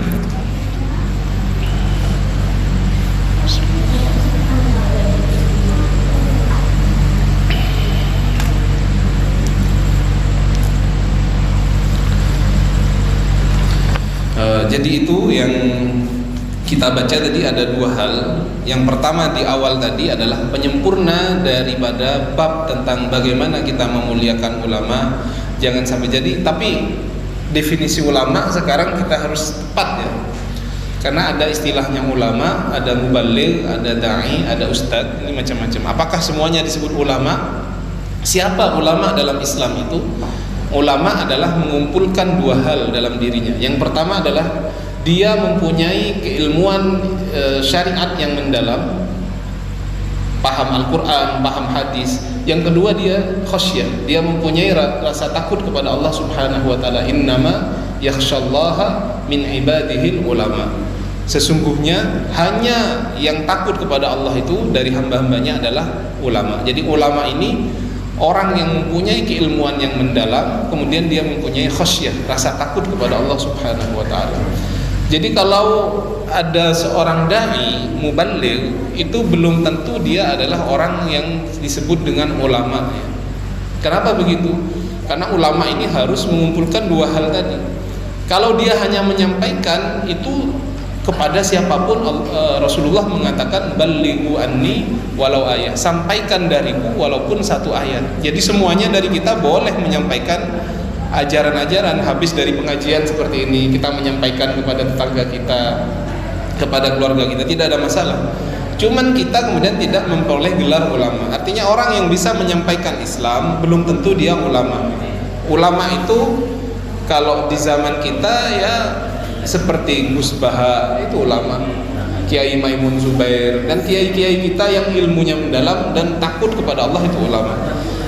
Jadi itu yang kita baca tadi, ada dua hal. Yang pertama di awal tadi adalah penyempurna daripada bab tentang bagaimana kita memuliakan ulama. Jangan sampai jadi, tapi definisi ulama sekarang kita harus tepat ya. Karena ada istilahnya ulama, ada mubaligh, ada da'i, ada ustadz, ini macam-macam. Apakah semuanya disebut ulama? Siapa ulama dalam Islam itu? Ulama adalah mengumpulkan dua hal dalam dirinya. Yang pertama adalah dia mempunyai keilmuan syariat yang mendalam, paham Al-Quran, paham hadis. Yang kedua dia khasyah, dia mempunyai rasa takut kepada Allah Subhanahu wa taala. Innama yakhsyallaha min ibadihil ulama. Sesungguhnya hanya yang takut kepada Allah itu dari hamba-hambanya adalah ulama. Jadi ulama ini orang yang mempunyai keilmuan yang mendalam, kemudian dia mempunyai khasyah, rasa takut kepada Allah Subhanahu wa taala. Jadi kalau ada seorang dai muballigh, itu belum tentu dia adalah orang yang disebut dengan ulama. Kenapa begitu? Karena ulama ini harus mengumpulkan dua hal tadi. Kalau dia hanya menyampaikan itu kepada siapapun, Rasulullah mengatakan ballighu anni walau ayat, sampaikan dariku walaupun satu ayat. Jadi semuanya dari kita boleh menyampaikan ajaran-ajaran. Habis dari pengajian seperti ini kita menyampaikan kepada tetangga kita, kepada keluarga kita, tidak ada masalah. Cuman kita kemudian tidak memperoleh gelar ulama. Artinya orang yang bisa menyampaikan Islam belum tentu dia ulama. Ulama itu kalau di zaman kita ya seperti Gus Baha, itu ulama, Kiai Maimun Zubair, dan kiai-kiai kita yang ilmunya mendalam dan takut kepada Allah, itu ulama.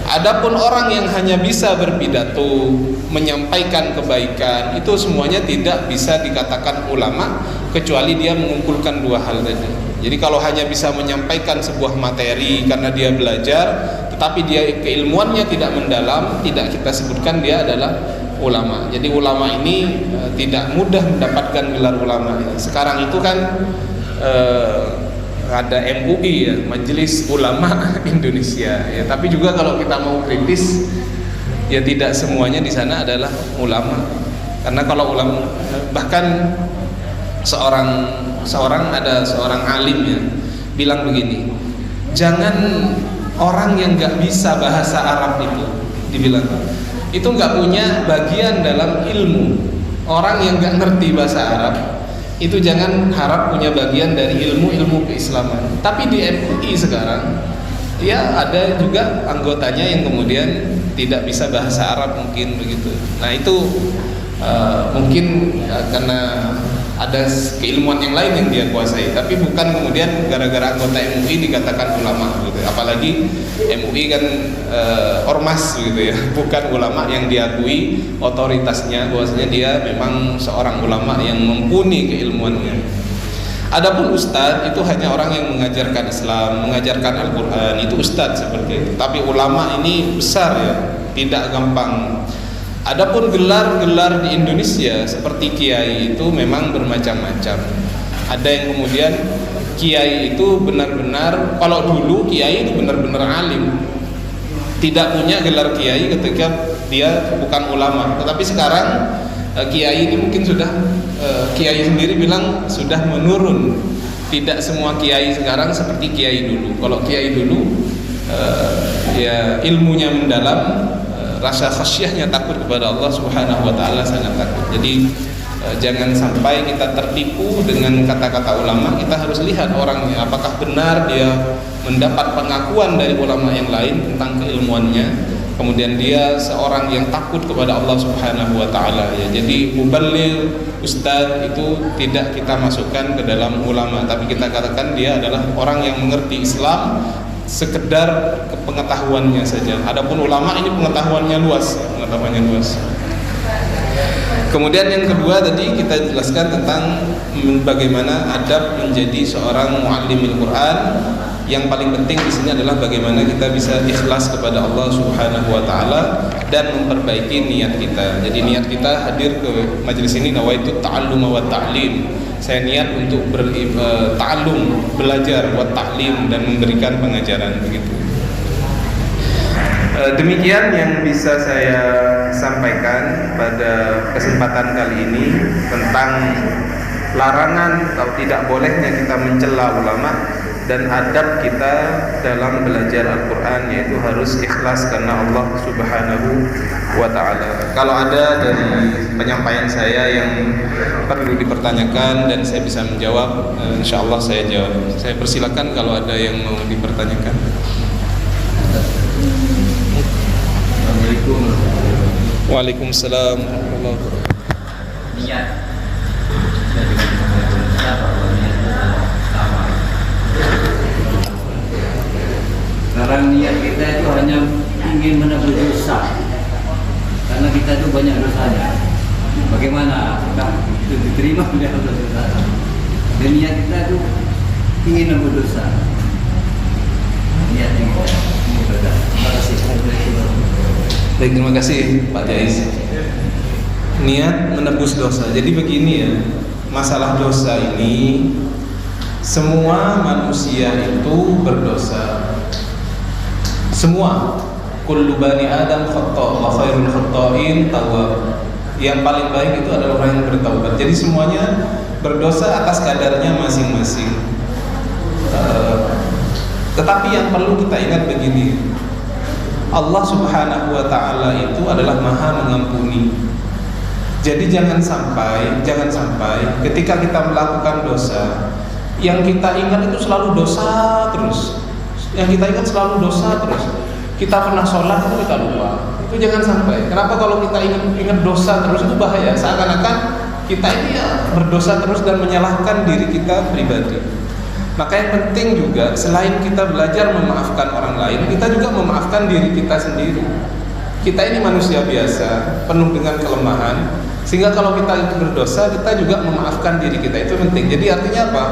Adapun orang yang hanya bisa berpidato, menyampaikan kebaikan, itu semuanya tidak bisa dikatakan ulama kecuali dia mengumpulkan dua hal tadi. Jadi kalau hanya bisa menyampaikan sebuah materi karena dia belajar, tetapi dia keilmuannya tidak mendalam, tidak kita sebutkan dia adalah ulama. Jadi ulama ini tidak mudah mendapatkan gelar ulama. Sekarang itu kan ada MUI ya, Majelis Ulama Indonesia ya. Tapi juga kalau kita mau kritis ya, tidak semuanya di sana adalah ulama. Karena kalau ulama, bahkan seorang alim ya bilang begini, jangan orang yang nggak bisa bahasa Arab dibilang itu nggak punya bagian dalam ilmu. Orang yang nggak ngerti bahasa Arab itu jangan harap punya bagian dari ilmu keislaman. Tapi di MUI sekarang ya ada juga anggotanya yang kemudian tidak bisa bahasa Arab mungkin begitu. Nah itu mungkin karena ada keilmuan yang lain yang dia kuasai, tapi bukan kemudian gara-gara anggota MUI dikatakan ulama gitu. Apalagi MUI kan ormas gitu ya, bukan ulama yang diakui otoritasnya bahwasanya dia memang seorang ulama yang mumpuni keilmuannya. Adapun ustadz itu hanya orang yang mengajarkan Islam, mengajarkan Al-Quran, itu ustadz seperti itu. Tapi ulama ini besar ya, tidak gampang. Adapun gelar-gelar di Indonesia seperti kiai itu memang bermacam-macam. Ada yang kemudian kiai itu benar-benar, kalau dulu kiai itu benar-benar alim, tidak punya gelar kiai ketika dia bukan ulama. Tetapi sekarang kiai ini mungkin sudah, kiai sendiri bilang sudah menurun. Tidak semua kiai sekarang seperti kiai dulu. Kalau kiai dulu ya ilmunya mendalam, rasa khasyahnya, takut kepada Allah Subhanahu wa taala, sangat takut. Jadi jangan sampai kita tertipu dengan kata-kata ulama. Kita harus lihat orangnya, apakah benar dia mendapat pengakuan dari ulama yang lain tentang keilmuannya, kemudian dia seorang yang takut kepada Allah Subhanahu wa taala ya. Jadi muballigh, ustadz itu tidak kita masukkan ke dalam ulama, tapi kita katakan dia adalah orang yang mengerti Islam sekedar pengetahuannya saja. Adapun ulama ini pengetahuannya luas. Kemudian yang kedua tadi kita jelaskan tentang bagaimana adab menjadi seorang muallimil Quran. Yang paling penting di sini adalah bagaimana kita bisa ikhlas kepada Allah Subhanahu wa taala dan memperbaiki niat kita. Jadi niat kita hadir ke majelis ini nawaitu ta'allum wa ta'lim. Saya niat untuk ta'allum, belajar, wa ta'lim, dan memberikan pengajaran begitu. Demikian yang bisa saya sampaikan pada kesempatan kali ini tentang larangan atau tidak bolehnya kita mencela ulama dan adab kita dalam belajar Al-Quran, yaitu harus ikhlas karena Allah Subhanahu wa ta'ala. Kalau ada dari penyampaian saya yang perlu dipertanyakan dan saya bisa menjawab, insya Allah saya jawab. Saya persilakan kalau ada yang mau dipertanyakan. Waalaikumsalam warahmatullahi wabarakatuh. Niat karena niat kita itu hanya ingin menebus dosa, karena kita itu banyak dosanya. Bagaimana itu diterima oleh Allah Taala? Dan niat kita itu ingin menebus dosa. Niatnya kita. Terima kasih. Baik, terima kasih Pak Jais. Niat menebus dosa. Jadi begini ya, masalah dosa ini semua manusia itu berdosa. Semua. Kullu bani Adam khata' wa khairul khata'in tawwab. Yang paling baik itu adalah orang yang bertaubat. Jadi semuanya berdosa atas kadarnya masing-masing. Tetapi yang perlu kita ingat begini, Allah Subhanahu wa Ta'ala itu adalah Maha mengampuni. Jadi jangan sampai ketika kita melakukan dosa, yang kita ingat itu selalu dosa terus. Yang kita ingat selalu dosa terus. Kita pernah sholat itu kita lupa. Itu jangan sampai. Kenapa? Kalau kita ingat dosa terus itu bahaya. Seakan-akan kita ini ya berdosa terus dan menyalahkan diri kita pribadi. Maka yang penting juga, selain kita belajar memaafkan orang lain, kita juga memaafkan diri kita sendiri. Kita ini manusia biasa, penuh dengan kelemahan, sehingga kalau kita itu berdosa, kita juga memaafkan diri kita. Itu penting. Jadi artinya apa?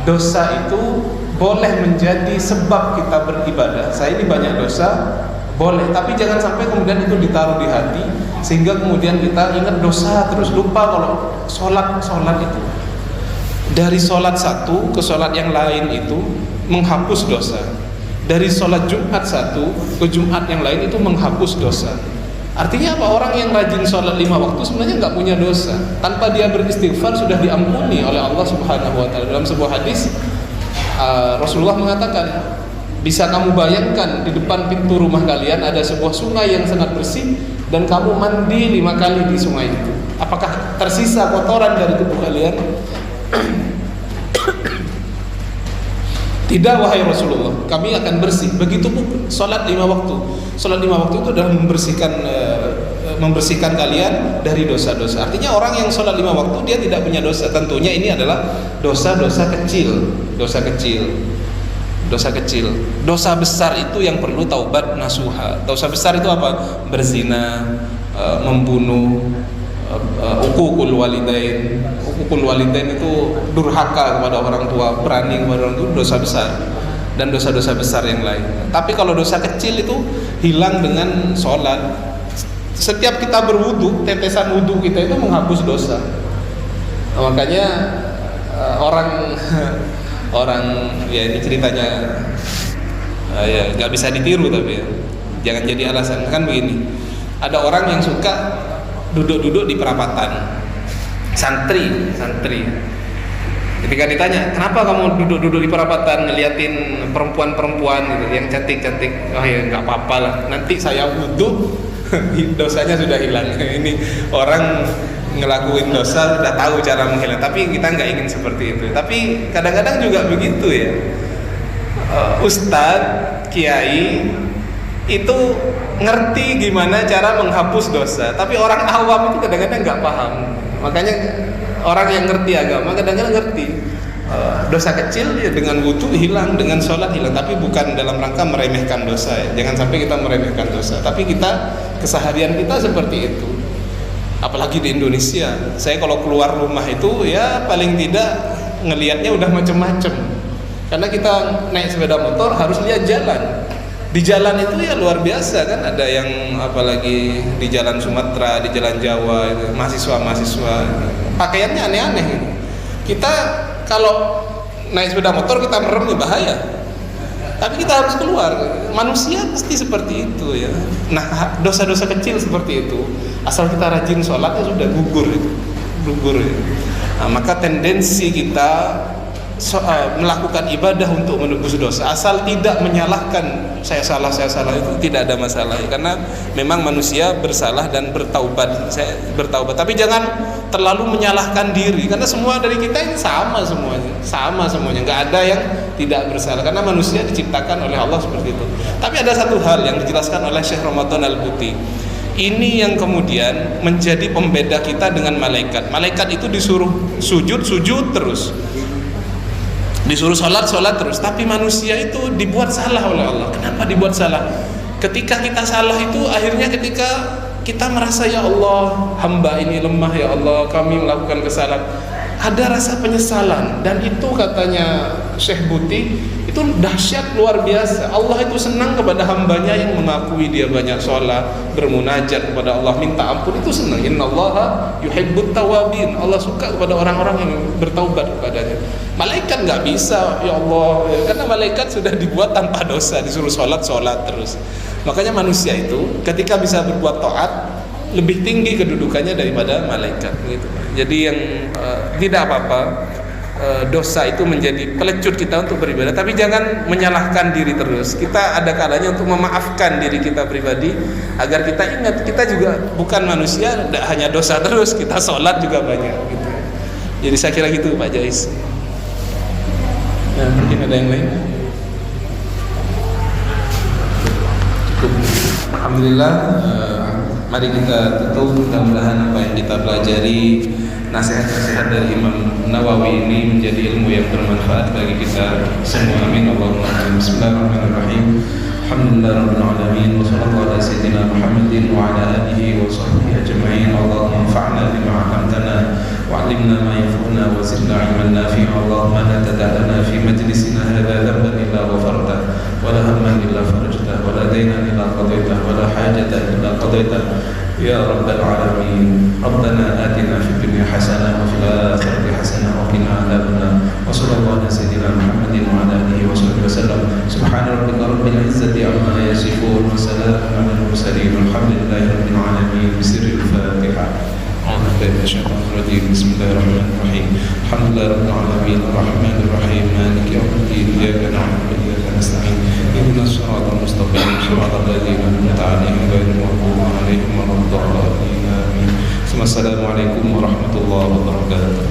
Dosa itu boleh menjadi sebab kita beribadah. Saya ini banyak dosa, boleh, tapi jangan sampai kemudian itu ditaruh di hati, sehingga kemudian kita ingat dosa terus, lupa kalau sholat itu. Dari sholat satu ke sholat yang lain itu menghapus dosa. Dari sholat Jumat satu ke Jumat yang lain itu menghapus dosa. Artinya apa? Orang yang rajin sholat 5 waktu sebenarnya nggak punya dosa. Tanpa dia beristighfar sudah diampuni oleh Allah Subhanahu wa Ta'ala. Dalam sebuah hadis Rasulullah mengatakan, bisa kamu bayangkan di depan pintu rumah kalian ada sebuah sungai yang sangat bersih, dan kamu mandi 5 kali di sungai itu. Apakah tersisa kotoran dari tubuh kalian? Tidak, wahai Rasulullah, kami akan bersih. Begitu pun sholat 5 waktu. Sholat 5 waktu itu adalah membersihkan kalian dari dosa-dosa. Artinya orang yang sholat 5 waktu dia tidak punya dosa. Tentunya ini adalah dosa-dosa kecil. Dosa kecil. Dosa besar itu yang perlu taubat nasuha. Dosa besar itu apa? Berzina, membunuh, uququl walidain. Uququl walidain itu durhaka kepada orang tua, berani kepada orang tua, dosa besar. Dan dosa-dosa besar yang lain. Tapi kalau dosa kecil itu hilang dengan sholat. Setiap kita berwudu, tetesan wudu kita itu menghapus dosa. Makanya orang ya ini ceritanya ya nggak bisa ditiru, tapi ya jangan jadi alasan. Kan begini, ada orang yang suka duduk-duduk di perapatan, santri. Ketika ditanya, kenapa kamu duduk-duduk di perapatan ngeliatin perempuan-perempuan gitu, yang cantik-cantik? Oh ya nggak apa-apa lah, nanti saya wudhu dosanya sudah hilang. Ini orang ngelakuin dosa sudah tahu cara menghilang, tapi kita nggak ingin seperti itu. Tapi kadang-kadang juga begitu ya, ustadz, kiai itu ngerti gimana cara menghapus dosa, tapi orang awam itu kadang-kadang nggak paham. Makanya orang yang ngerti agama kadang-kadang ngerti dosa kecil ya dengan wudhu hilang, dengan sholat hilang, tapi bukan dalam rangka meremehkan dosa ya. Jangan sampai kita meremehkan dosa, tapi kita keseharian kita seperti itu. Apalagi di Indonesia, saya kalau keluar rumah itu ya paling tidak ngelihatnya udah macem-macem, karena kita naik sepeda motor harus lihat jalan. Di jalan itu ya luar biasa kan, ada yang apalagi di jalan Sumatera, di jalan Jawa, mahasiswa pakaiannya aneh-aneh. Kita kalau naik sepeda motor kita merem ya bahaya, tapi kita harus keluar. Manusia pasti seperti itu ya. Nah, dosa-dosa kecil seperti itu, asal kita rajin sholat ya sudah gugur ya. Nah, maka tendensi kita melakukan ibadah untuk menebus dosa, asal tidak menyalahkan saya salah itu tidak ada masalah ya. Karena memang manusia bersalah dan bertaubat, tapi jangan terlalu menyalahkan diri, karena semua dari kita ini sama semuanya, nggak ada yang tidak bersalah, karena manusia diciptakan oleh Allah seperti itu. Tapi ada satu hal yang dijelaskan oleh Syekh Ramadan Al-Buti, Ini yang kemudian menjadi pembeda kita dengan malaikat. Malaikat itu disuruh sujud terus, disuruh sholat terus. Tapi manusia itu dibuat salah oleh Allah. Kenapa dibuat salah? Ketika kita salah itu akhirnya ketika kita merasa, ya Allah, hamba ini lemah, ya Allah, kami melakukan kesalahan, ada rasa penyesalan. Dan itu katanya Syekh Buti, itu dahsyat luar biasa. Allah itu senang kepada hambanya yang mengakui dia banyak sholat, bermunajat kepada Allah, minta ampun, itu senang. Innallaha yuhibbut tawabin. Allah suka kepada orang-orang yang bertaubat kepadanya. Malaikat nggak bisa, ya Allah, karena malaikat sudah dibuat tanpa dosa, disuruh sholat terus. Makanya manusia itu ketika bisa berbuat taat lebih tinggi kedudukannya daripada malaikat gitu. Jadi yang tidak apa-apa, dosa itu menjadi pelecut kita untuk beribadah, tapi jangan menyalahkan diri terus. Kita ada kalanya untuk memaafkan diri kita pribadi, agar kita ingat kita juga bukan manusia, tidak hanya dosa terus, kita sholat juga banyak gitu. Jadi saya kira gitu Pak Jais. Nah, mungkin ada yang lain? Cukup. Alhamdulillah. Mari kita tutup, mudah-mudahan apa yang kita pelajari, nasihat-nasihat dari Imam Nawawi ini menjadi ilmu yang bermanfaat bagi kita semua. Amin. Allahumma amin. Bismillahirrahmanirrahim. Alhamdulillahirabbil alamin wa sallallahu ala sayyidina Muhammadin wa ala alihi wa sahbihi ajma'in. Allahumma anfa'na bima 'allamtana wa 'allimna ma yanfa'una wa zidna 'ilman nafi'a. Allahumma la tad'alna fi majlisina hadha dhanban illa ghafarta wa la hamman illa farajta wa la daynan illa qadayta wa la hajatan illa qadayta ya rabbal alamin. Rabbana atina fid dunya hasanah wa fil akhirati hasanah wa qina adzabannar. Wa sallallahu ala sayyidina Muhammadin wa ala alihi wa sahbihi wasallam. Subhana rabbika rabbil izzati amma yasifun wa salamun alal mursalin walhamdulillahi rabbil alamin. Bisirril Fatihah. Bismillahirrahmanirrahim. Alhamdulillahi rabbil alamin arrahmanir rahim maliki yaumiddin iyyaka na'budu wa iyyaka nasta'in ihdinas siratal mustaqim siratal ladzina an'amta 'alaihim ghairil maghdubi 'alaihim waladdallin amin. Assalamualaikum warahmatullahi wabarakatuh.